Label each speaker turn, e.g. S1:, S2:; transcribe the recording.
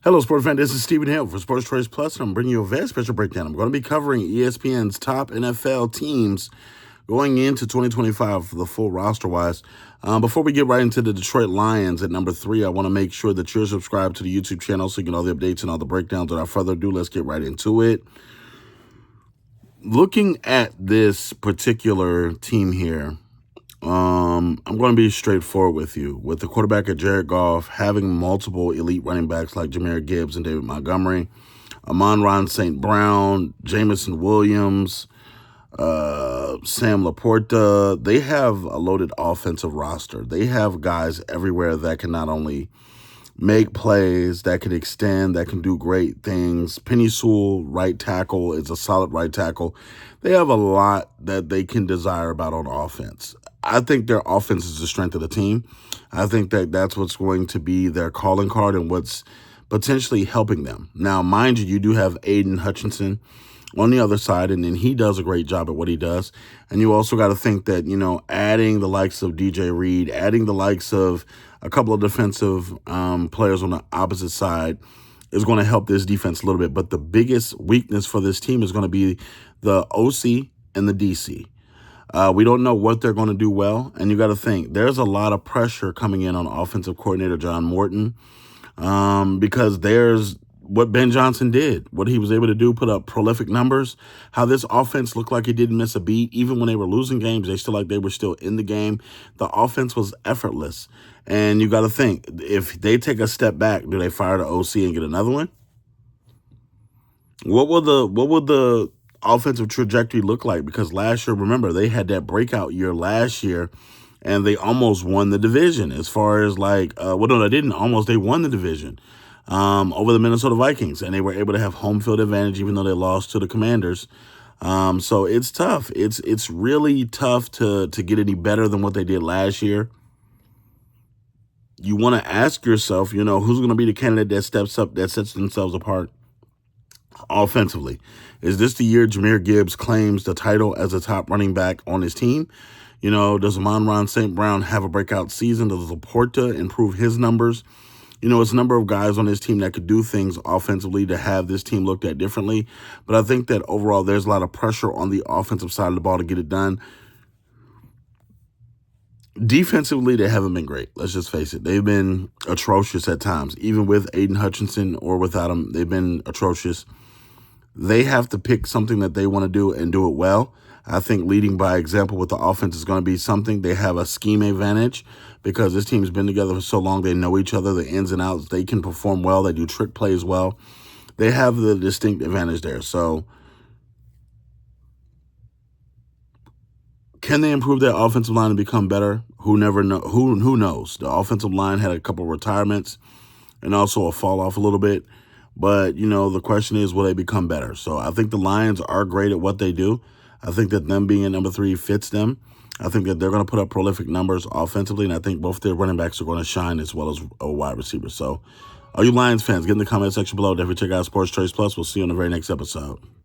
S1: Hello, sports fan. This is Stephen Hill for Sports Choice Plus, and I'm bringing you a very special breakdown. I'm going to be covering ESPN's top NFL teams going into 2025 for the full roster-wise. Before we get right into the Detroit Lions at number 3, I want to make sure that you're subscribed to the YouTube channel so you get all the updates and all the breakdowns. Without further ado, let's get right into it. Looking at this particular team here, I'm going to be straightforward with you. With the quarterback at Jared Goff, having multiple elite running backs like Jahmyr Gibbs and David Montgomery, Amon-Ra St. Brown, Jamison Williams, Sam Laporta, they have a loaded offensive roster. They have guys everywhere that can not only make plays, that can extend, that can do great things. Penny Sewell, right tackle, is a solid right tackle. They have a lot that they can desire about on offense. I think their offense is the strength of the team. I think that that's what's going to be their calling card and what's potentially helping them. Now, mind you, you do have Aiden Hutchinson on the other side, and then he does a great job at what he does. And you also got to think that, adding the likes of DJ Reed, adding the likes of a couple of defensive players on the opposite side is going to help this defense a little bit. But the biggest weakness for this team is going to be the OC and the DC. We don't know what they're going to do well, and you got to think there's a lot of pressure coming in on offensive coordinator John Morton because there's what Ben Johnson did, what he was able to do, put up prolific numbers, how this offense looked like it didn't miss a beat. Even when they were losing games, they were still in the game. The offense was effortless, and you got to think if they take a step back, do they fire the OC and get another one? What will the offensive trajectory look like? Because last year, remember, they had that breakout year last year, and they almost won the division as far as they didn't almost. They won the division over the Minnesota Vikings, and they were able to have home field advantage even though they lost to the Commanders. So it's tough. It's really tough to get any better than what they did last year. You want to ask yourself, who's going to be the candidate that steps up, that sets themselves apart offensively? Is this the year Jahmyr Gibbs claims the title as a top running back on his team? Does Amon-Ra St. Brown have a breakout season? Does Laporta improve his numbers? It's a number of guys on this team that could do things offensively to have this team looked at differently. But I think that overall there's a lot of pressure on the offensive side of the ball to get it done. Defensively, they haven't been great. Let's just face it. They've been atrocious at times. Even with Aiden Hutchinson or without him, they've been atrocious. They have to pick something that they want to do and do it well. I think leading by example with the offense is going to be something. They have a scheme advantage because this team's been together for so long. They know each other, the ins and outs. They can perform well. They do trick plays well. They have the distinct advantage there. So can they improve their offensive line and become better? Who knows? The offensive line had a couple of retirements and also a fall off a little bit. But, the question is, will they become better? So I think the Lions are great at what they do. I think that them being at number 3 fits them. I think that they're going to put up prolific numbers offensively, and I think both their running backs are going to shine as well as a wide receiver. So all you Lions fans, get in the comment section below. Definitely check out Sports Choice Plus. We'll see you on the very next episode.